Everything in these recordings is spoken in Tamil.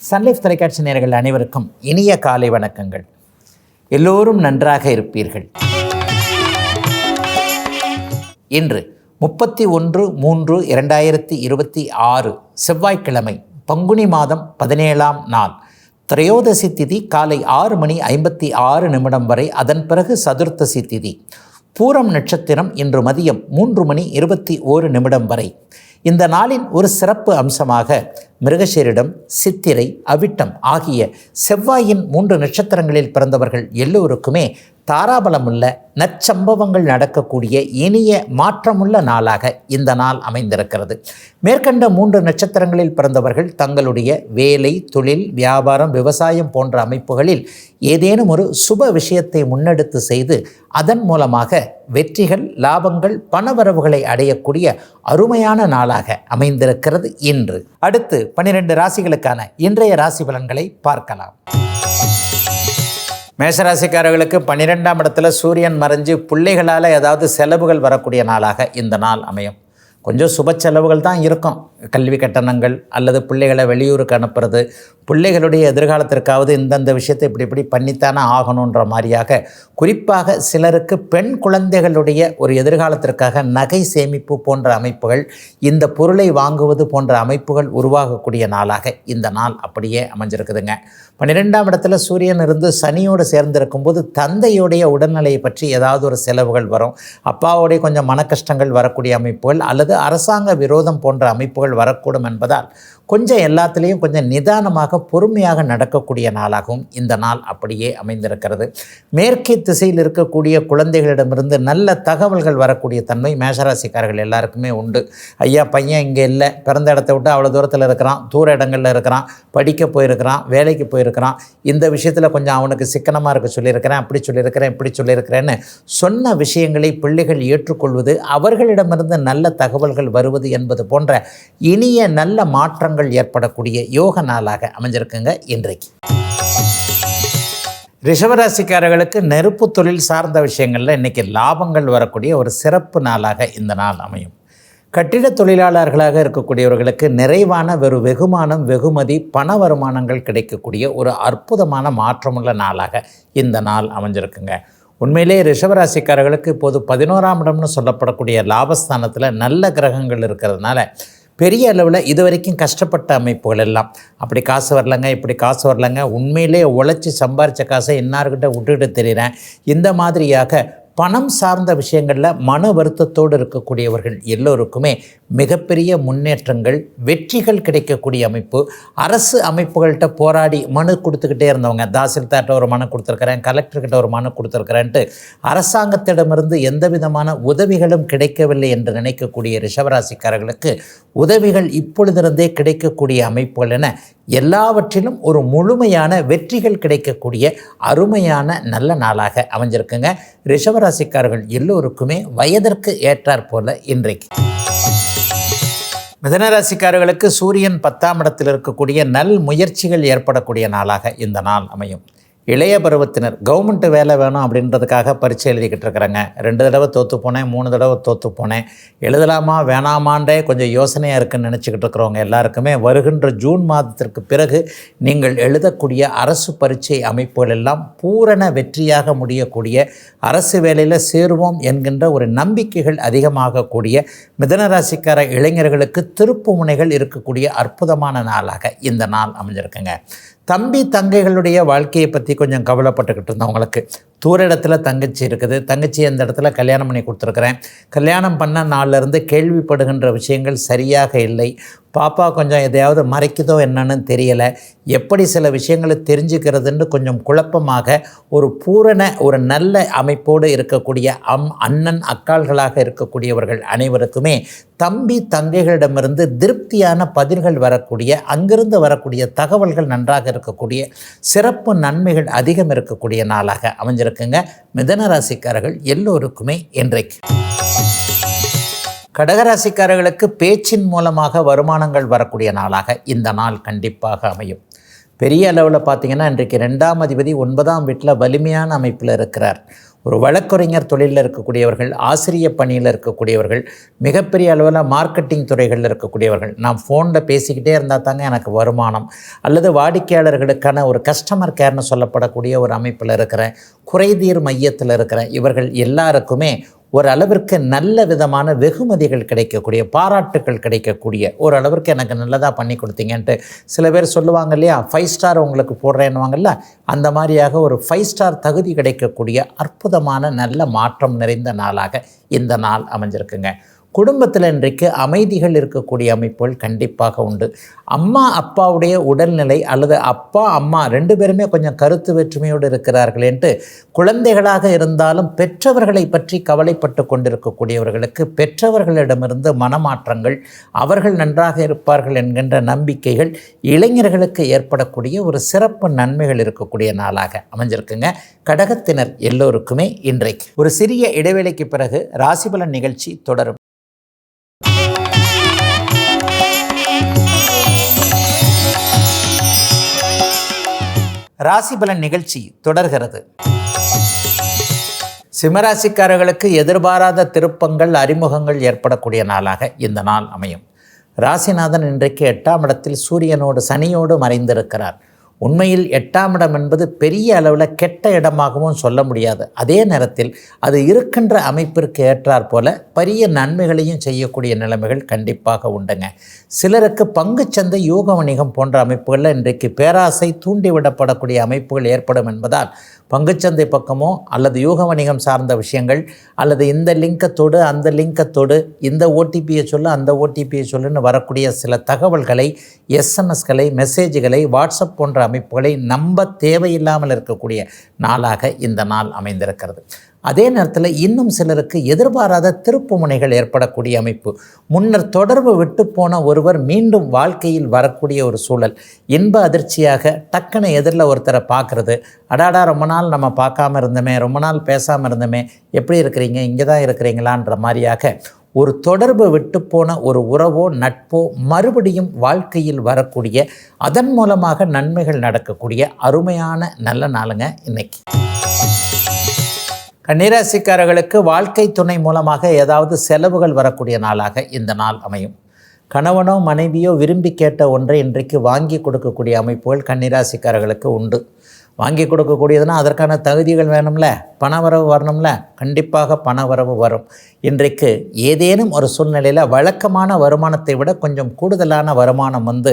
சன்லைஃப் தொலைக்காட்சி நேயர்கள் அனைவருக்கும் இனிய காலை வணக்கங்கள். எல்லோரும் நன்றாக இருப்பீர்கள். இன்று 31/3/2026 செவ்வாய்க்கிழமை, பங்குனி மாதம் 17ஆம் நாள், திரையோதசி திதி காலை 6:56 வரை. அதன் பிறகு சதுர்த்தசி திதி. பூரம் நட்சத்திரம் இன்று மதியம் 3:21 வரை. இந்த நாளின் ஒரு சிறப்பு அம்சமாக மிருகசீரிடம், சித்திரை, அவிட்டம் ஆகிய செவ்வாயின் 3 நட்சத்திரங்களில் பிறந்தவர்கள் எல்லோருக்குமே தாராபலமுள்ள நற்சம்பவங்கள் நடக்கக்கூடிய இனிய மாற்றமுள்ள நாளாக இந்த நாள் அமைந்திருக்கிறது. மேற்கண்ட 3 நட்சத்திரங்களில் பிறந்தவர்கள் தங்களுடைய வேலை, தொழில், வியாபாரம், விவசாயம் போன்ற அமைப்புகளில் ஏதேனும் ஒரு சுப விஷயத்தை முன்னெடுத்து செய்து அதன் மூலமாக வெற்றிகள், லாபங்கள், பணவரவுகளை அடையக்கூடிய அருமையான நாளாக அமைந்திருக்கிறது இன்று. அடுத்து 12 ராசிகளுக்கான இன்றைய ராசி பலன்களை பார்க்கலாம். மேஷராசிக்காரர்களுக்கு 12ஆம் இடத்துல சூரியன் மறைஞ்சு பிள்ளைகளால் ஏதாவது செலவுகள் வரக்கூடிய நாளாக இந்த நாள் அமையும். கொஞ்சம் சுப செலவுகள் தான் இருக்கும். கல்வி கட்டணங்கள் அல்லது பிள்ளைகளை வெளியூருக்கு அனுப்புறது, பிள்ளைகளுடைய எதிர்காலத்திற்காவது இந்தந்த விஷயத்தை இப்படி பண்ணித்தானே ஆகணுன்ற மாதிரியாக, குறிப்பாக சிலருக்கு பெண் குழந்தைகளுடைய ஒரு எதிர்காலத்திற்காக நகை சேமிப்பு போன்ற அமைப்புகள், இந்த பொருளை வாங்குவது போன்ற அமைப்புகள் உருவாகக்கூடிய நாளாக இந்த நாள் அப்படியே அமைஞ்சிருக்குதுங்க. 12ஆம் இடத்துல சூரியன் இருந்து சனியோடு சேர்ந்திருக்கும் போது தந்தையுடைய உடல்நிலையை பற்றி ஏதாவது ஒரு செலவுகள் வரும். அப்பாவுடைய கொஞ்சம் மன கஷ்டங்கள் வரக்கூடிய அமைப்புகள் அல்லது அரசாங்க விரோதம் போன்ற அமைப்புகள் வரக்கூடும் என்பதால் கொஞ்சம் எல்லாத்துலேயும் கொஞ்சம் நிதானமாக பொறுமையாக நடக்கக்கூடிய நாளாகவும் இந்த நாள் அப்படியே அமைந்திருக்கிறது. மேற்கே திசையில் இருக்கக்கூடிய குழந்தைகளிடமிருந்து நல்ல தகவல்கள் வரக்கூடிய தன்மை மேஷராசிக்காரர்கள் எல்லாருக்குமே உண்டு. ஐயா, பையன் இங்கே இல்லை, பிறந்த இடத்த விட்டு அவ்வளோ தூரத்தில் இருக்கிறான், தூர இடங்களில் இருக்கிறான், படிக்க போயிருக்கிறான், வேலைக்கு போயிருக்கிறான், இந்த விஷயத்தில் கொஞ்சம் அவனுக்கு சிக்கனமாக இருக்க சொல்லியிருக்கிறேன், அப்படி சொல்லியிருக்கிறேன், இப்படி சொல்லியிருக்கிறேன்னு சொன்ன விஷயங்களை பிள்ளைகள் ஏற்றுக்கொள்வது, அவர்களிடமிருந்து நல்ல தகவல்கள் வருவது என்பது போன்ற இனிய நல்ல மாற்றங்கள் ஏற்படக்கூடிய யோக நாளாக அமைஞ்சிருக்குங்க இன்றைக்கு. ரிஷபராசிக்காரர்களுக்கு நெருப்பு தொழில் சார்ந்த விஷயங்களில் இன்றைக்கி லாபங்கள் வரக்கூடிய ஒரு சிறப்பு நாளாக இந்த நாள் அமையும். கட்டிட தொழிலாளர்களாக இருக்கக்கூடியவர்களுக்கு நிறைவான வெகுமானம், வெகுமதி, பண வருமானங்கள் கிடைக்கக்கூடிய ஒரு அற்புதமான மாற்றமுள்ள நாளாக இந்த நாள் அமைஞ்சிருக்குங்க. உண்மையிலே ரிஷபராசிக்காரர்களுக்கு இப்போது 11ஆம் இடம்னு சொல்லப்படக்கூடிய லாபஸ்தானத்தில் நல்ல கிரகங்கள் இருக்கிறதுனால பெரிய அளவில் இதுவரைக்கும் கஷ்டப்பட்ட அமைப்புகள் எல்லாம் அப்படி காசு வரலங்க, இப்படி காசு வரலங்க, உண்மையிலே உழைச்சி சம்பாரித்த காசை இன்னார்கிட்ட விட்டுக்கிட்டு தெரிகிறேன், இந்த மாதிரியாக பணம் சார்ந்த விஷயங்களில் மன வருத்தத்தோடு இருக்கக்கூடியவர்கள் எல்லோருக்குமே மிகப்பெரிய முன்னேற்றங்கள், வெற்றிகள் கிடைக்கக்கூடிய அமைப்பு. அரசு அமைப்புகள்கிட்ட போராடி மனு கொடுத்துக்கிட்டே இருந்தவங்க, தாசில்தார்கிட்ட ஒரு மனு கொடுத்துருக்கிறேன், கலெக்டர்கிட்ட ஒரு மனு கொடுத்துருக்கிறேன்ட்டு அரசாங்கத்திடமிருந்து எந்த விதமான உதவிகளும் கிடைக்கவில்லை என்று நினைக்கக்கூடிய ரிஷபராசிக்காரர்களுக்கு உதவிகள் இப்பொழுதிருந்தே கிடைக்கக்கூடிய அமைப்புகள் என எல்லாவற்றிலும் ஒரு முழுமையான வெற்றிகள் கிடைக்கக்கூடிய அருமையான நல்ல நாளாக அமைஞ்சிருக்குங்க. ரிஷபராசிக்காரர்கள் எல்லோருக்குமே வயதிற்கு ஏற்றாற் போல இன்றைக்கு. மிதுனராசிக்காரர்களுக்கு சூரியன் 10ஆம் இடத்தில் இருக்கக்கூடிய நல் முயற்சிகள் ஏற்படக்கூடிய நாளாக இந்த நாள் அமையும். இளைய பருவத்தினர் கவர்மெண்ட்டு வேலை வேணும் அப்படின்றதுக்காக பரீட்சை எழுதிக்கிட்டு இருக்கிறாங்க. 2 தடவை தோற்று போனேன், 3 தடவை தோற்று போனேன், எழுதலாமா வேணாமான்றே கொஞ்சம் யோசனையாக இருக்குன்னு நினச்சிக்கிட்டு இருக்கிறவங்க எல்லாருக்குமே வருகின்ற ஜூன் மாதத்திற்கு பிறகு நீங்கள் எழுதக்கூடிய அரசு பரீட்சை அமைப்புகள் எல்லாம் பூரண வெற்றியாக முடியக்கூடிய, அரசு வேலையில் சேருவோம் என்கின்ற ஒரு நம்பிக்கைகள் அதிகமாகக்கூடிய மிதுனராசிக்கார இளைஞர்களுக்கு திருப்பு முனைகள் இருக்கக்கூடிய அற்புதமான நாளாக இந்த நாள் அமைஞ்சிருக்குங்க. தம்பி தங்கைகளுடைய வாழ்க்கையை பற்றி கொஞ்சம் கவலைப்பட்டுக்கிட்டு இருந்தவங்களுக்கு தூர இடத்துல தங்கச்சி இருக்குது, தங்கச்சி அந்த இடத்துல கல்யாணம் பண்ணி கொடுத்துருக்குறேன், கல்யாணம் பண்ண நாள்லேருந்து கேள்விப்படுகின்ற விஷயங்கள் சரியாக இல்லை, பாப்பா கொஞ்சம் எதையாவது மறைக்குதோ என்னன்னு தெரியலை, எப்படி சில விஷயங்களை தெரிஞ்சுக்கிறதுன்னு கொஞ்சம் குழப்பமாக ஒரு பூரண ஒரு நல்ல அமைப்போடு இருக்கக்கூடிய அண்ணன் அக்காள்களாக இருக்கக்கூடியவர்கள் அனைவருக்குமே தம்பி தங்கைகளிடமிருந்து திருப்தியான பதில்கள் வரக்கூடிய, அங்கிருந்து வரக்கூடிய தகவல்கள் நன்றாக இருக்கக்கூடிய, சிறப்பு நன்மைகள் அதிகம் இருக்கக்கூடிய நாளாக அமைஞ்சிருக்குங்க மிதுனராசிக்காரர்கள் எல்லோருக்குமே இன்றைக்கு. கடகராசிக்காரர்களுக்கு பேச்சின் மூலமாக வருமானங்கள் வரக்கூடிய நாளாக இந்த நாள் கண்டிப்பாக அமையும். பெரிய அளவில் பார்த்திங்கன்னா இன்றைக்கு 2ஆம் அதிபதி 9ஆம் வீட்டில் வலிமையான அமைப்பில் இருக்கிறார். ஒரு வழக்கறிஞர் தொழிலில் இருக்கக்கூடியவர்கள், ஆசிரிய பணியில் இருக்கக்கூடியவர்கள், மிகப்பெரிய அளவில் மார்க்கெட்டிங் துறைகளில் இருக்கக்கூடியவர்கள், நான் ஃபோனில் பேசிக்கிட்டே இருந்தால் தாங்க எனக்கு வருமானம், அல்லது வாடிக்கையாளர்களுக்கான ஒரு கஸ்டமர் கேர்னு சொல்லப்படக்கூடிய ஒரு அமைப்பில் இருக்கிறேன், குறைதீர் மையத்தில் இருக்கிறேன், இவர்கள் எல்லாருக்குமே ஒரு அளவிற்கு நல்ல விதமான வெகுமதிகள் கிடைக்கக்கூடிய, பாராட்டுக்கள் கிடைக்கக்கூடிய, ஒரு அளவிற்கு எனக்கு நல்லதாக பண்ணி கொடுத்தீங்கன்ட்டு சில பேர் சொல்லுவாங்க இல்லையா, 5 ஸ்டார் உங்களுக்கு போடுறேன்னுவாங்கல்ல, அந்த மாதிரியாக ஒரு 5 ஸ்டார் தகுதி கிடைக்கக்கூடிய அற்புதமான நல்ல மாற்றம் நிறைந்த நாளாக இந்த நாள் அமைஞ்சிருக்குங்க. குடும்பத்தில் இன்றைக்கு அமைதிகள் இருக்கக்கூடிய அமைப்புகள் கண்டிப்பாக உண்டு. அம்மா அப்பாவுடைய உடல்நிலை அல்லது அப்பா அம்மா 2 பேருமே கொஞ்சம் கருத்து வேற்றுமையோடு இருக்கிறார்கள் என்று குழந்தைகளாக இருந்தாலும் பெற்றவர்களை பற்றி கவலைப்பட்டு கொண்டிருக்கக்கூடியவர்களுக்கு பெற்றவர்களிடமிருந்து மனமாற்றங்கள், அவர்கள் நன்றாக இருப்பார்கள் என்கின்ற நம்பிக்கைகள் இளைஞர்களுக்கு ஏற்படக்கூடிய ஒரு சிறப்பு நன்மைகள் இருக்கக்கூடிய நாளாக அமைஞ்சிருக்குங்க. கடகத்தினர் எல்லோருக்குமே இன்றைக்கு ஒரு சிறிய இடைவேளைக்கு பிறகு ராசிபலன் நிகழ்ச்சி தொடரும். ராசிபலன் நிகழ்ச்சி தொடர்கிறது. சிம்மராசிக்காரர்களுக்கு எதிர்பாராத திருப்பங்கள், அறிமுகங்கள் ஏற்படக்கூடிய நாளாக இந்த நாள் அமையும். ராசிநாதன் இன்றைக்கு 8ஆம் இடத்தில் சூரியனோடு சனியோடு மறைந்திருக்கிறார். உண்மையில் 8ஆம் இடம் என்பது பெரிய அளவில் கெட்ட இடமாகவும் சொல்ல முடியாது. அதே நேரத்தில் அது இருக்கின்ற அமைப்பிற்கு ஏற்றாற் போல பெரிய நன்மைகளையும் செய்யக்கூடிய நிலைமைகள் கண்டிப்பாக உண்டுங்க. சிலருக்கு பங்குச்சந்தை, யூக வணிகம் போன்ற அமைப்புகளில் இன்றைக்கு பேராசை தூண்டிவிடப்படக்கூடிய அமைப்புகள் ஏற்படும் என்பதால் பங்குச்சந்தை பக்கமோ அல்லது யூக வணிகம் சார்ந்த விஷயங்கள், அல்லது இந்த லிங்கத்தோடு அந்த லிங்கத்தோடு இந்த ஓடிபியை சொல்லு அந்த ஓடிபியை சொல்லுன்னு வரக்கூடிய சில தகவல்களை, எஸ்எம்எஸ்களை, மெசேஜ்களை, வாட்ஸ்அப் போன்ற அமைப்புகளை நம்ப தேவையில்லாமல் இருக்கக்கூடிய நாளாக இந்த நாள் அமைந்திருக்கிறது. அதே நேரத்தில் இன்னும் சிலருக்கு எதிர்பாராத திருப்பு முனைகள் ஏற்படக்கூடிய அமைப்பு, முன்னர் தொடர்பு விட்டு போன ஒருவர் மீண்டும் வாழ்க்கையில் வரக்கூடிய ஒரு சூழல், இன்ப அதிர்ச்சியாக டக்குன்னு எதிரில் ஒருத்தரை பார்க்குறது, அடாடா ரொம்ப நாள் நம்ம பார்க்காம இருந்தோமே, ரொம்ப நாள் பேசாமல் இருந்தோமே, எப்படி இருக்கிறீங்க, இங்கே தான் இருக்கிறீங்களான்ற மாதிரியாக ஒரு தொடர்பு விட்டு போன ஒரு உறவோ நட்போ மறுபடியும் வாழ்க்கையில் வரக்கூடிய, அதன் மூலமாக நன்மைகள் நடக்கக்கூடிய அருமையான நல்ல நாளுங்க இன்னைக்கு. கன்னிராசிக்காரர்களுக்கு வாழ்க்கை துணை மூலமாக ஏதாவது செலவுகள் வரக்கூடிய நாளாக இந்த நாள் அமையும். கணவனோ மனைவியோ விரும்பி கேட்ட ஒன்றை இன்றைக்கு வாங்கி கொடுக்கக்கூடிய அமைப்புகள் கன்னிராசிக்காரர்களுக்கு உண்டு. வாங்கி கொடுக்கக்கூடியதுன்னா அதற்கான தகுதிகள் வேணும்ல, பணவரவு வரணும்ல, கண்டிப்பாக பணவரவு வரும். இன்றைக்கு ஏதேனும் ஒரு சூழ்நிலையில் வழக்கமான வருமானத்தை விட கொஞ்சம் கூடுதலான வருமானம் வந்து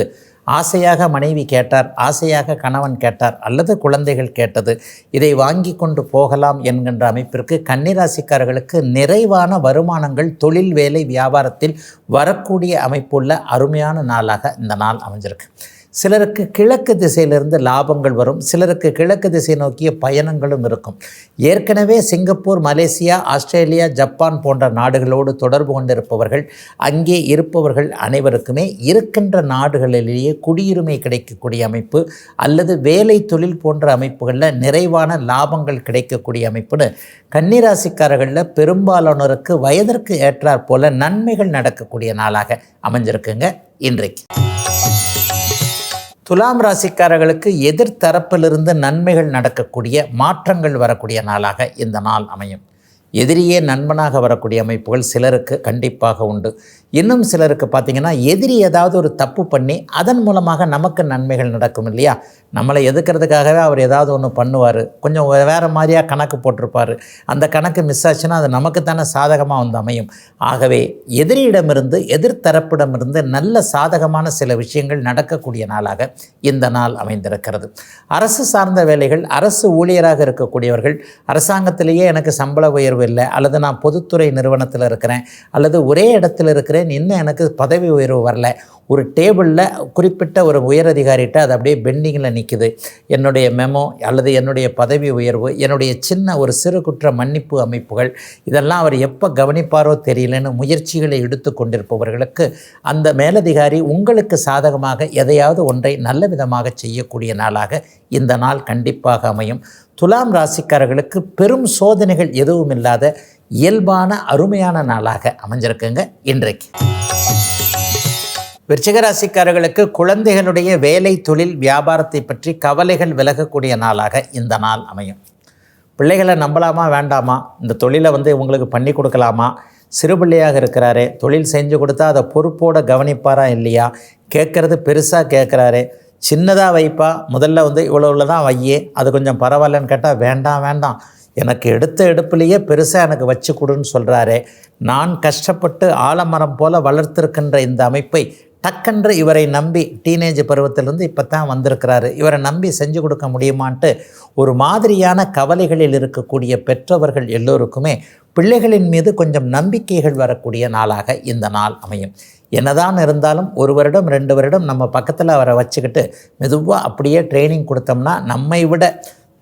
ஆசையாக மனைவி கேட்டார், ஆசையாக கணவன் கேட்டார், அல்லது குழந்தைகள் கேட்டது, இதை வாங்கி கொண்டு போகலாம் என்கின்ற அமைப்பிற்கு கன்னிராசிக்காரர்களுக்கு நிறைவான வருமானங்கள் தொழில், வேலை, வியாபாரத்தில் வரக்கூடிய அமைப்புள்ள அருமையான நாளாக இந்த நாள் அமைஞ்சிருக்கு. சிலருக்கு கிழக்கு திசையிலிருந்து லாபங்கள் வரும், சிலருக்கு கிழக்கு திசை நோக்கிய பயணங்களும் இருக்கும். ஏற்கனவே சிங்கப்பூர், மலேசியா, ஆஸ்திரேலியா, ஜப்பான் போன்ற நாடுகளோடு தொடர்பு கொண்டிருப்பவர்கள், அங்கே இருப்பவர்கள் அனைவருக்குமே இருக்கின்ற நாடுகளிலேயே குடியுரிமை கிடைக்கக்கூடிய அமைப்பு அல்லது வேலை, தொழில் போன்ற அமைப்புகளில் நிறைவான லாபங்கள் கிடைக்கக்கூடிய அமைப்புன்னு கன்னிராசிக்காரர்களில் பெரும்பாலானோருக்கு வயதிற்கு ஏற்றாற் போல நன்மைகள் நடக்கக்கூடிய நாளாக அமைஞ்சிருக்குங்க இன்றைக்கு. துலாம் ராசிக்காரர்களுக்கு எதிர்த்தரப்பிலிருந்து நன்மைகள் நடக்கக்கூடிய, மாற்றங்கள் வரக்கூடிய நாளாக இந்த நாள் அமையும். எதிரியே நண்பனாக வரக்கூடிய அமைப்புகள் சிலருக்கு கண்டிப்பாக உண்டு. இன்னும் சிலருக்கு பார்த்திங்கன்னா எதிரி ஏதாவது ஒரு தப்பு பண்ணி அதன் மூலமாக நமக்கு நன்மைகள் நடக்கும் இல்லையா. நம்மளை எதுக்கிறதுக்காகவே அவர் ஏதாவது ஒன்று பண்ணுவார், கொஞ்சம் வேறு மாதிரியாக கணக்கு போட்டிருப்பார், அந்த கணக்கு மிஸ் ஆச்சுன்னா அது நமக்குத்தானே சாதகமாக வந்து அமையும். ஆகவே எதிரியிடமிருந்து, எதிர்த்தரப்பிடமிருந்து நல்ல சாதகமான சில விஷயங்கள் நடக்கக்கூடிய நாளாக இந்த நாள் அமைந்திருக்கிறது. அரசு சார்ந்த வேலைகள், அரசு ஊழியராக இருக்கக்கூடியவர்கள், அரசாங்கத்திலேயே எனக்கு சம்பள உயர்வு இல்லை, அல்லது நான் பொதுத்துறை நிறுவனத்தில் இருக்கிறேன், அல்லது ஒரே இடத்துல இருக்கிறேன், இன்னும் எனக்கு பதவி உயர்வு வரல, ஒரு டேபிளில் குறிப்பிட்ட ஒரு உயரதிகாரிகிட்ட அது அப்படியே பெண்டிங்கில் நிற்குது, என்னுடைய மெமோ அல்லது என்னுடைய பதவி உயர்வு, என்னுடைய சின்ன ஒரு சிறு குற்ற மன்னிப்பு அமைப்புகள், இதெல்லாம் அவர் எப்போ கவனிப்பாரோ தெரியலன்னு முயற்சிகளை எடுத்து கொண்டிருப்பவர்களுக்கு அந்த மேலதிகாரி உங்களுக்கு சாதகமாக எதையாவது ஒன்றை நல்ல விதமாக செய்யக்கூடிய நாளாக இந்த நாள் கண்டிப்பாக அமையும். துலாம் ராசிக்காரர்களுக்கு பெரும் சோதனைகள் எதுவும் இல்லாத இயல்பான அருமையான நாளாக அமைஞ்சிருக்குங்க இன்றைக்கு. விருச்சிக ராசிக்காரர்களுக்கு குழந்தைகளுடைய வேலை, தொழில், வியாபாரத்தை பற்றி கவலைகள் விலகக்கூடிய நாளாக இந்த நாள் அமையும். பிள்ளைகளை நம்பலாமா வேண்டாமா, இந்த தொழிலை இவங்களுக்கு பண்ணி கொடுக்கலாமா, சிறு பிள்ளையாக இருக்கிறாரே, தொழில் செஞ்சு கொடுத்தா அதை பொறுப்போடு கவனிப்பாரா இல்லையா, கேட்குறது பெருசாக கேட்குறாரு, சின்னதாக வைப்பா, முதல்ல இவ்வளோ தான் வையே, அது கொஞ்சம் பரவாயில்லன்னு கேட்டால் வேண்டாம் வேண்டாம், எனக்கு எடுத்த எடுப்புலேயே பெருசாக எனக்கு வச்சு கொடுன்னு சொல்கிறாரே, நான் கஷ்டப்பட்டு ஆலமரம் போல் வளர்த்துருக்கின்ற இந்த அமைப்பை டக்கென்று இவரை நம்பி டீனேஜ் பருவத்திலிருந்து இப்போ தான் வந்திருக்கிறாரு, இவரை நம்பி செஞ்சு கொடுக்க முடியுமான்ட்டு ஒரு மாதிரியான கவலைகளில் இருக்கக்கூடிய பெற்றவர்கள் எல்லோருக்குமே பிள்ளைகளின் மீது கொஞ்சம் நம்பிக்கைகள் வரக்கூடிய நாளாக இந்த நாள் அமையும். என்னதான் இருந்தாலும் 1 வருடம் 2 வருடம் நம்ம பக்கத்தில் அவரை வச்சுக்கிட்டு மெதுவாக அப்படியே ட்ரைனிங் கொடுத்தோம்னா, நம்மை விட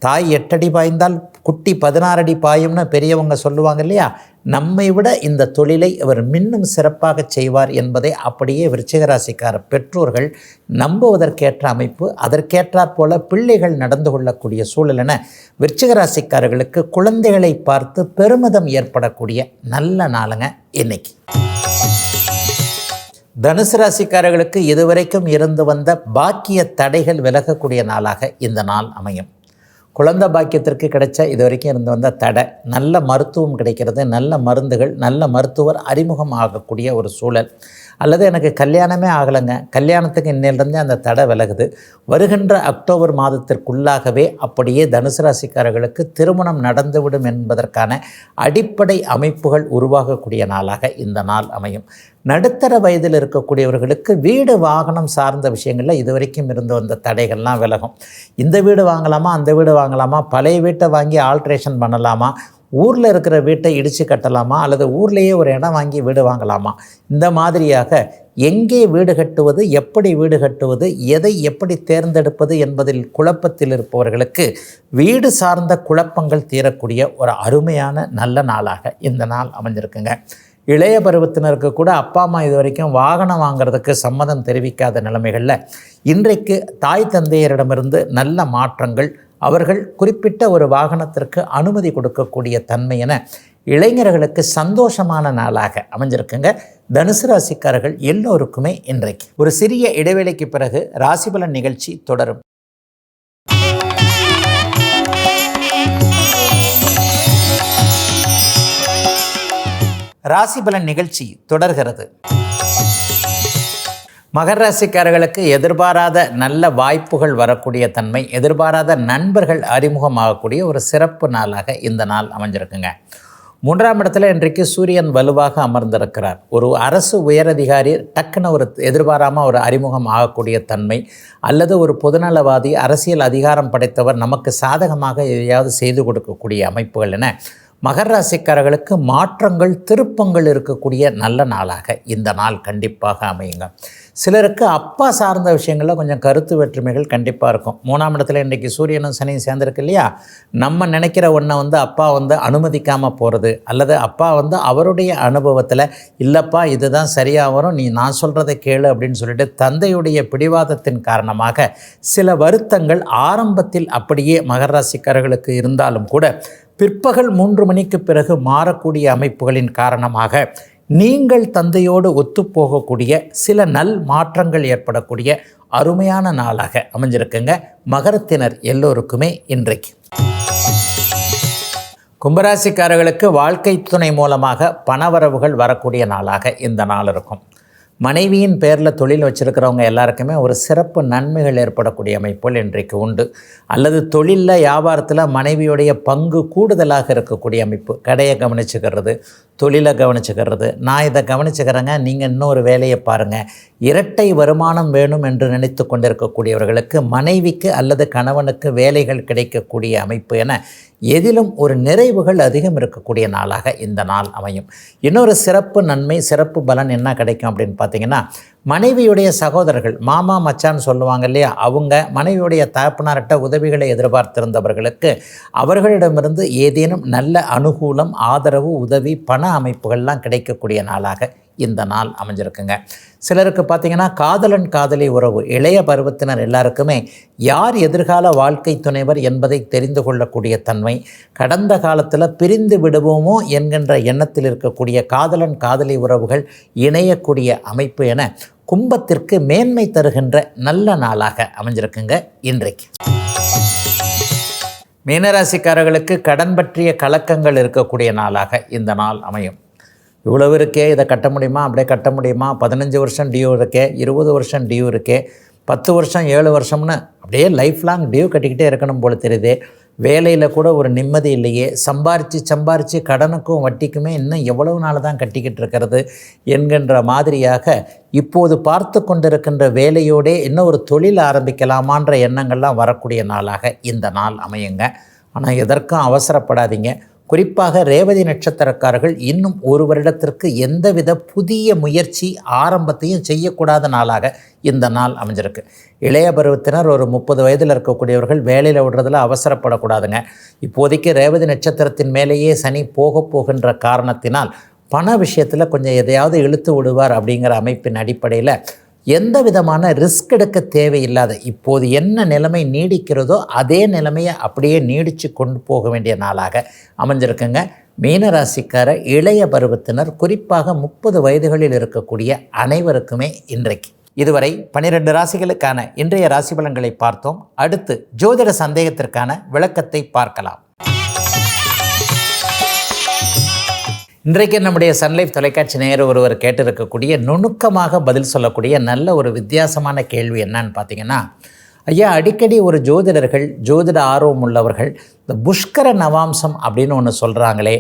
தாய் 8 அடி பாய்ந்தால் குட்டி 16 அடி பாயும்னு பெரியவங்க சொல்லுவாங்க இல்லையா, நம்மை விட இந்த தொழிலை அவர் இன்னும் சிறப்பாக செய்வார் என்பதை அப்படியே விருச்சிக ராசிக்கார பெற்றோர்கள் நம்புவதற்கேற்ற அமைப்பு, அதற்கேற்றாற் போல பிள்ளைகள் நடந்து கொள்ளக்கூடிய சூழல் என விருச்சிக ராசிக்காரர்களுக்கு குழந்தைகளை பார்த்து பெருமிதம் ஏற்படக்கூடிய நல்ல நாளுங்க இன்னைக்கு. தனுசு ராசிக்காரர்களுக்கு இதுவரைக்கும் இருந்து வந்த பாக்கிய தடைகள் விலகக்கூடிய நாளாக இந்த நாள் அமையும். குழந்தை பாக்கியத்திற்கு கிடைச்ச இது வரைக்கும் இருந்து வந்த தடை, நல்ல மருத்துவம் கிடைக்கிறது, நல்ல மருந்துகள், நல்ல மருத்துவர் அறிமுகம் ஆகக்கூடிய ஒரு சூழல், அல்லது எனக்கு கல்யாணமே ஆகலைங்க, கல்யாணத்துக்கு இன்னிலிருந்தே அந்த தடை விலகுது, வருகின்ற அக்டோபர் மாதத்திற்குள்ளாகவே அப்படியே தனுசு ராசிக்காரர்களுக்கு திருமணம் நடந்துவிடும் என்பதற்கான அடிப்படை அமைப்புகள் உருவாகக்கூடிய நாளாக இந்த நாள் அமையும். நடுத்தர வயதில் இருக்கக்கூடியவர்களுக்கு வீடு வாகனம் சார்ந்த விஷயங்களில் இதுவரைக்கும் இருந்து வந்த தடைகள்லாம் விலகும். இந்த வீடு வாங்கலாமா, அந்த வீடு வாங்கலாமா, பழைய வீட்டை வாங்கி ஆல்ட்ரேஷன் பண்ணலாமா, ஊரில் இருக்கிற வீட்டை இடித்து கட்டலாமா, அல்லது ஊர்லேயே ஒரு இடம் வாங்கி வீடு வாங்கலாமா, இந்த மாதிரியாக எங்கே வீடு கட்டுவது, எப்படி வீடு கட்டுவது, எதை எப்படி தேர்ந்தெடுப்பது என்பதில் குழப்பத்தில் இருப்பவர்களுக்கு வீடு சார்ந்த குழப்பங்கள் தீரக்கூடிய ஒரு அருமையான நல்ல நாளாக இந்த நாள் அமைஞ்சிருக்குங்க. இளைய பருவத்தினருக்கு கூட அப்பா அம்மா இது வரைக்கும் வாகனம் வாங்கிறதுக்கு சம்மதம் தெரிவிக்காத நிலைமைகளில் இன்றைக்கு தாய் தந்தையரிடமிருந்து நல்ல மாற்றங்கள், அவர்கள் குறிப்பிட்ட ஒரு வாகனத்திற்கு அனுமதி கொடுக்கக்கூடிய தன்மை என இளைஞர்களுக்கு சந்தோஷமான நாளாக அமைஞ்சிருக்குங்க. தனுசு ராசிக்காரர்கள் எல்லோருக்குமே இன்றைக்கு ஒரு சிறிய இடைவேளைக்கு பிறகு ராசிபலன் நிகழ்ச்சி தொடரும். ராசிபலன் நிகழ்ச்சி தொடர்கிறது. மகர ராசிக்காரர்களுக்கு எதிர்பாராத நல்ல வாய்ப்புகள் வரக்கூடிய தன்மை, எதிர்பாராத நண்பர்கள் அறிமுகமாகக்கூடிய ஒரு சிறப்பு நாளாக இந்த நாள் அமைஞ்சிருக்குங்க. 3ஆம் இடத்துல இன்றைக்கு சூரியன் வலுவாக அமர்ந்திருக்கிறார். ஒரு அரசு உயரதிகாரி டக்குன்னு ஒரு எதிர்பாராமல் ஒரு அறிமுகம் ஆகக்கூடிய தன்மை, அல்லது ஒரு பொதுநலவாதி அரசியல் அதிகாரம் படைத்தவர் நமக்கு சாதகமாக எதையாவது செய்து கொடுக்கக்கூடிய அமைப்புகள் என மகர ராசிக்காரர்களுக்கு மாற்றங்கள் திருப்பங்கள் இருக்கக்கூடிய நல்ல நாளாக இந்த நாள் கண்டிப்பாக அமையுங்க. சிலருக்கு அப்பா சார்ந்த விஷயங்களில் கொஞ்சம் கருத்து வேற்றுமைகள் கண்டிப்பாக இருக்கும். 3ஆம் இடத்துல இன்றைக்கி சூரியனும் சனியும் சேர்ந்துருக்கு இல்லையா, நம்ம நினைக்கிற ஒன்றை அப்பா அனுமதிக்காமல் போகிறது, அல்லது அப்பா அவருடைய அனுபவத்தில் இல்லைப்பா இதுதான் சரியாக வரும், நீ நான் சொல்கிறதை கேளு அப்படின்னு சொல்லிட்டு தந்தையுடைய பிடிவாதத்தின் காரணமாக சில வருத்தங்கள் ஆரம்பத்தில் அப்படியே மகர ராசிக்காரர்களுக்கு இருந்தாலும் கூட பிற்பகல் 3 மணிக்கு பிறகு மாறக்கூடிய அமைப்புகளின் காரணமாக நீங்கள் தந்தையோடு ஒத்துப்போகக்கூடிய சில நல் மாற்றங்கள் ஏற்படக்கூடிய அருமையான நாளாக அமைஞ்சிருக்குங்க மகரத்தினர் எல்லோருக்குமே இன்றைக்கு. கும்பராசிக்காரர்களுக்கு வாழ்க்கை துணை மூலமாக பணவரவுகள் வரக்கூடிய நாளாக இந்த நாள் இருக்கும். மனைவியின் பேரில் தொழில் வச்சுருக்கிறவங்க எல்லாருக்குமே ஒரு சிறப்பு நன்மைகள் ஏற்படக்கூடிய அமைப்புகள் இன்றைக்கு உண்டு. அல்லது தொழிலில் வியாபாரத்தில் மனைவியுடைய பங்கு கூடுதலாக இருக்கக்கூடிய அமைப்பு, கடையை கவனிச்சுக்கிறது, தொழிலை கவனிச்சுக்கிறது, நான் இதை கவனிச்சுக்கிறேங்க, நீங்கள் இன்னொரு வேலையை பாருங்கள், இரட்டை வருமானம் வேணும் என்று நினைத்து கொண்டிருக்கக்கூடியவர்களுக்கு மனைவிக்கு அல்லது கணவனுக்கு வேலைகள் கிடைக்கக்கூடிய அமைப்பு என எதிலும் ஒரு நிறைவுகள் அதிகம் இருக்கக்கூடிய நாளாக இந்த நாள் அமையும். இன்னொரு சிறப்பு நன்மை, சிறப்பு பலன் என்ன கிடைக்கும் அப்படின்னு பார்த்தீங்கன்னா, மனைவியுடைய சகோதரர்கள், மாமா மச்சான்னு சொல்லுவாங்க இல்லையா, அவங்க மனைவியுடைய தகப்பனார்கிட்ட உதவிகளை எதிர்பார்த்திருந்தவர்களுக்கு அவர்களிடமிருந்து ஏதேனும் நல்ல அனுகூலம், ஆதரவு, உதவி, பண அமைப்புகள்லாம் கிடைக்கக்கூடிய நாளாக இந்த நாள் அமைஞ்சிருக்குங்க. சிலருக்கு பார்த்திங்கன்னா காதலன் காதலி உறவு, இளைய பருவத்தினர் எல்லாருக்குமே யார் எதிர்கால வாழ்க்கை துணைவர் என்பதை தெரிந்து கொள்ளக்கூடிய தன்மை, கடந்த காலத்தில் பிரிந்து விடுவோமோ என்கின்ற எண்ணத்தில் இருக்கக்கூடிய காதலன் காதலி உறவுகள் இணையக்கூடிய அமைப்பு என கும்பத்திற்கு மேன்மை தருகின்ற நல்ல நாளாக அமைஞ்சிருக்குங்க இன்றைக்கு. மீனராசிக்காரர்களுக்கு கடன் பற்றிய கலக்கங்கள் இருக்கக்கூடிய நாளாக இந்த நாள் அமையும். இவ்வளவு இருக்கே, இதை கட்ட முடியுமா, அப்படியே கட்ட முடியுமா, 15 வருஷம் டியூ இருக்கே, 20 வருஷம் டியூ இருக்கே, 10 வருஷம் 7 வருஷம்னு அப்படியே லைஃப் லாங் டியூ கட்டிக்கிட்டே இருக்கணும் போல தெரியுதே. வேலையில் கூட ஒரு நிம்மதி இல்லையே, சம்பாரித்து கடனுக்கும் வட்டிக்குமே இன்னும் எவ்வளவு நாள் தான் கட்டிக்கிட்டு இருக்கிறது என்கின்ற மாதிரியாக இப்போது பார்த்து கொண்டிருக்கின்ற வேலையோடே இன்னும் ஒரு தொழில் ஆரம்பிக்கலாமான்ற எண்ணங்கள்லாம் வரக்கூடிய நாளாக இந்த நாள் அமையுங்க. ஆனால் எதற்கும் அவசரப்படாதீங்க. குறிப்பாக ரேவதி நட்சத்திரக்காரர்கள் இன்னும் ஒரு வருடத்திற்கு எந்தவித புதிய முயற்சி ஆரம்பத்தையும் செய்யக்கூடாத நாளாக இந்த நாள் அமைஞ்சிருக்கு. இளைய பருவத்தினர் ஒரு 30 வயதில் இருக்கக்கூடியவர்கள் வேலையில் விடுறதில் அவசரப்படக்கூடாதுங்க. இப்போதைக்கு ரேவதி நட்சத்திரத்தின் மேலேயே சனி போகின்ற காரணத்தினால் பண விஷயத்தில் கொஞ்சம் எதையாவது இழுத்து விடுவார் அப்படிங்கிற அமைப்பின் அடிப்படையில் எந்த விதமான ரிஸ்க் எடுக்க தேவையில்லாத இப்போது என்ன நிலைமை நீடிக்கிறதோ அதே நிலைமையை அப்படியே நீடித்து கொண்டு போக வேண்டிய நாளாக அமைஞ்சிருக்குங்க. மீனராசிக்கார இளைய பருவத்தினர் குறிப்பாக 30 வயதுகளில் இருக்கக்கூடிய அனைவருக்குமே இன்றைக்கு இதுவரை 12 ராசிகளுக்கான இன்றைய ராசி பலன்களை பார்த்தோம். அடுத்து ஜோதிட சந்தேகத்திற்கான விளக்கத்தை பார்க்கலாம். இன்றைக்கு நம்முடைய சன்லைஃப் தொலைக்காட்சி நேயர் ஒருவர் கேட்டிருக்கக்கூடிய நுணுக்கமாக பதில் சொல்லக்கூடிய நல்ல ஒரு வித்தியாசமான கேள்வி என்னன்னு பார்த்தீங்கன்னா, ஐயா, அடிக்கடி ஒரு ஜோதிடர்கள், ஜோதிட ஆர்வம் உள்ளவர்கள் இந்த புஷ்கர நவாம்சம் அப்படின்னு ஒன்று சொல்கிறாங்களே,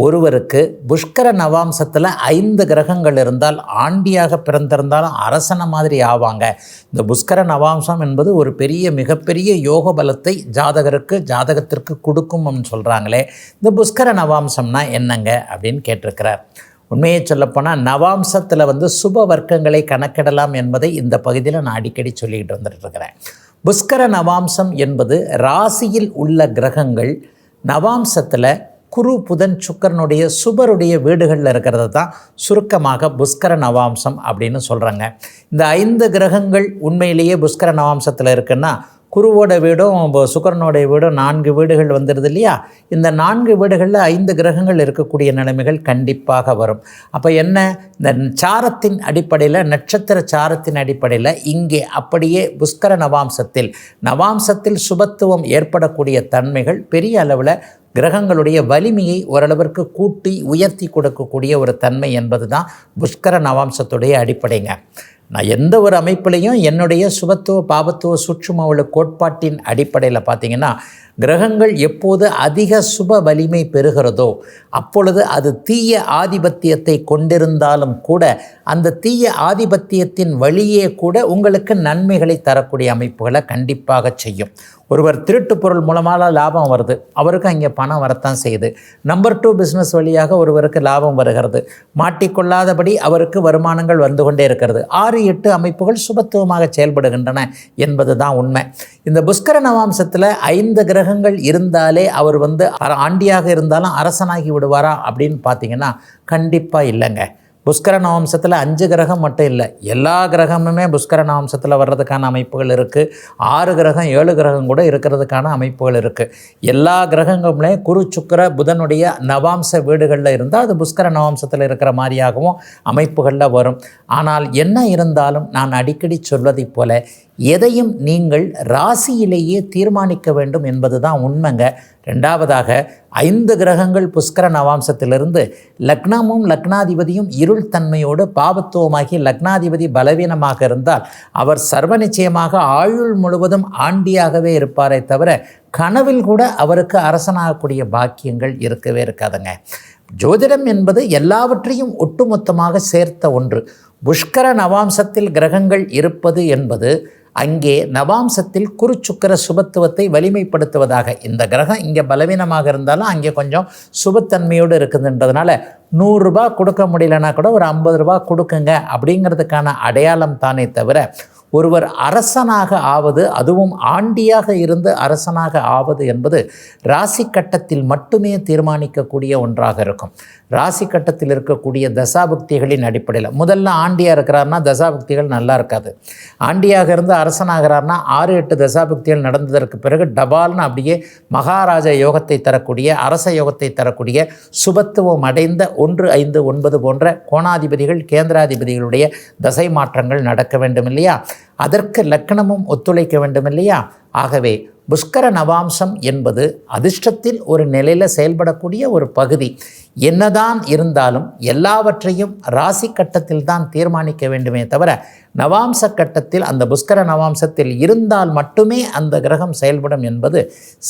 ஒருவருக்கு புஷ்கர நவாம்சத்தில் 5 கிரகங்கள் இருந்தால் ஆண்டியாக பிறந்திருந்தாலும் அரசனை மாதிரி ஆவாங்க. இந்த புஷ்கர நவாம்சம் என்பது ஒரு மிகப்பெரிய யோக பலத்தை ஜாதகத்திற்கு கொடுக்கும்னு சொல்கிறாங்களே, இந்த புஷ்கர நவாம்சம்னா என்னங்க அப்படின்னு கேட்டிருக்கிறார். உண்மையை சொல்லப்போனால் நவாம்சத்தில் சுப வர்க்கங்களை கணக்கிடலாம் என்பதை இந்த பகுதியில் நான் அடிக்கடி சொல்லிக்கிட்டு வந்துட்டுருக்கிறேன். புஷ்கர நவாம்சம் என்பது ராசியில் உள்ள கிரகங்கள் நவாம்சத்தில் குரு, புதன், சுக்கிரனுடைய சுபருடைய வீடுகளில் இருக்கிறது தான் சுருக்கமாக புஷ்கர நவாம்சம் அப்படின்னு சொல்கிறாங்க. இந்த 5 கிரகங்கள் உண்மையிலேயே புஷ்கர நவாம்சத்தில் இருக்குன்னா குருவோட வீடும் சுக்கிரனுடைய வீடும் 4 வீடுகள் வந்துடுது இல்லையா? இந்த 4 வீடுகளில் 5 கிரகங்கள் இருக்கக்கூடிய நிலைமைகள் கண்டிப்பாக வரும். அப்போ என்ன, இந்த சாரத்தின் அடிப்படையில், நட்சத்திர சாரத்தின் அடிப்படையில் இங்கே அப்படியே புஷ்கர நவாம்சத்தில் சுபத்துவம் ஏற்படக்கூடிய தன்மைகள் பெரிய அளவில் கிரகங்களுடைய வலிமையை ஓரளவிற்கு கூட்டி உயர்த்தி கொடுக்கக்கூடிய ஒரு தன்மை என்பது தான் புஷ்கர நவாம்சத்துடைய அடிப்படைங்க. நான் எந்த ஒரு அமைப்பிலையும் என்னுடைய சுபத்துவ பாபத்துவ சூட்சும கோட்பாட்டின் அடிப்படையில் பார்த்திங்கன்னா, கிரகங்கள் எப்போது அதிக சுப வலிமை பெறுகிறதோ அப்பொழுது அது தீய ஆதிபத்தியத்தை கொண்டிருந்தாலும் கூட அந்த தீய ஆதிபத்தியத்தின் வழியே கூட உங்களுக்கு நன்மைகளை தரக்கூடிய அமைப்புகளை கண்டிப்பாக செய்யும். ஒருவர் திருட்டு பொருள் மூலமாக லாபம் வருது, அவருக்கு அங்கே பணம் வரத்தான் செய்யுது. நம்பர் 2 பிஸ்னஸ் வழியாக ஒருவருக்கு லாபம் வருகிறது, மாட்டிக்கொள்ளாதபடி அவருக்கு வருமானங்கள் வந்து கொண்டே இருக்கிறது. 6, 8 அமைப்புகள் சுபத்துவமாக செயல்படுகின்றன என்பது தான் உண்மை. இந்த புஷ்கர நவாம்சத்தில் 5 கிரகங்கள் இருந்தாலே அவர் ஆண்டியாக இருந்தாலும் அரசனாகி விடுவாரா அப்படின்னு பார்த்தீங்கன்னா கண்டிப்பாக இல்லைங்க. புஷ்கர நவம்சத்தில் 5 கிரகம் மட்டும் இல்லை, எல்லா கிரகமுமே புஷ்கர நவம்சத்தில் வர்றதுக்கான அமைப்புகள் இருக்குது. 6 கிரகம் 7 கிரகம் கூட இருக்கிறதுக்கான அமைப்புகள் இருக்குது. எல்லா கிரகங்களுமே குரு, சுக்கிர, புதனுடைய நவாம்ச வீடுகளில் இருந்தால் அது புஷ்கர நவம்சத்தில் இருக்கிற மாதிரியாகவும் அமைப்புகளில் வரும். ஆனால் என்ன இருந்தாலும் நான் அடிக்கடி சொல்வதைப் போல எதையும் நீங்கள் ராசியிலேயே தீர்மானிக்க வேண்டும் என்பது தான் உண்மைங்க. 2வதாக 5 கிரகங்கள் புஷ்கர நவாம்சத்திலிருந்து லக்னமும் லக்னாதிபதியும் இருள் தன்மையோடு பாபத்துவமாகி லக்னாதிபதி பலவீனமாக இருந்தால் அவர் சர்வ நிச்சயமாக ஆயுள் முழுவதும் ஆண்டியாகவே இருப்பாரே தவிர கனவில் கூட அவருக்கு அரசனாகக்கூடிய பாக்கியங்கள் இருக்கவே இருக்காதுங்க. ஜோதிடம் என்பது எல்லாவற்றையும் ஒட்டுமொத்தமாக சேர்த்த ஒன்று. புஷ்கர நவாம்சத்தில் கிரகங்கள் இருப்பது என்பது அங்கே நவாம்சத்தில் குரு, சுக்கிர சுபத்துவத்தை வலிமைப்படுத்துவதாக. இந்த கிரகம் இங்கே பலவீனமாக இருந்தாலும் அங்கே கொஞ்சம் சுபத்தன்மையோடு இருக்குதுன்றதுனால 100 ரூபாய் கொடுக்க முடியலன்னா கூட ஒரு 50 ரூபாய் கொடுக்குங்க அப்படிங்கிறதுக்கான அடையாளம் தானே தவிர ஒருவர் அரசனாக ஆவது, அதுவும் ஆண்டியாக இருந்து அரசனாக ஆவது என்பது ராசி கட்டத்தில் மட்டுமே தீர்மானிக்கக்கூடிய ஒன்றாக இருக்கும். ராசி கட்டத்தில் இருக்கக்கூடிய தசாபுக்திகளின் அடிப்படையில் முதல்ல ஆண்டியாக இருக்கிறார்னா தசாபுக்திகள் நல்லா இருக்காது. ஆண்டியாக இருந்து அரசனாகிறார்னா 6-8 தசாபுக்திகள் நடந்ததற்கு பிறகு டபால்னு அப்படியே மகாராஜா யோகத்தை தரக்கூடிய, அரச யோகத்தை தரக்கூடிய, சுபத்துவம் அடைந்த 1, 5, 9 போன்ற கோணாதிபதிகள், கேந்திராதிபதிகளுடைய தசை மாற்றங்கள் நடக்க வேண்டும் இல்லையா? அதற்கு லக்னமும் ஒத்துழைக்க வேண்டும் இல்லையா? ஆகவே புஷ்கர நவாம்சம் என்பது அதிர்ஷ்டத்தில் ஒரு நிலையில் செயல்படக்கூடிய ஒரு பகுதி. என்னதான் இருந்தாலும் எல்லாவற்றையும் ராசி கட்டத்தில் தான் தீர்மானிக்க வேண்டுமே தவிர நவாம்ச கட்டத்தில் அந்த புஷ்கர நவாம்சத்தில் இருந்தால் மட்டுமே அந்த கிரகம் செயல்படும் என்பது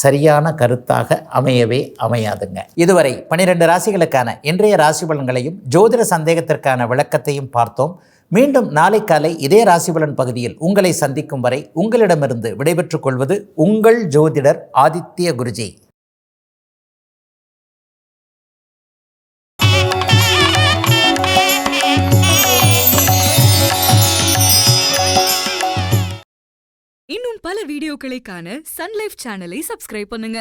சரியான கருத்தாக அமையவே அமையாதுங்க. இதுவரை 12 ராசிகளுக்கான இன்றைய ராசி பலன்களையும் ஜோதிட சந்தேகத்திற்கான விளக்கத்தையும் பார்த்தோம். மீண்டும் நாளை காலை இதே ராசிபலன் பகுதியில் உங்களை சந்திக்கும் வரை உங்களிடமிருந்து விடைபெற்றுக் கொள்வது உங்கள் ஜோதிடர் ஆதித்ய குருஜி. இன்னும் பல வீடியோக்களை காண சன் லைஃப் சேனலை சப்ஸ்கிரைப் பண்ணுங்க.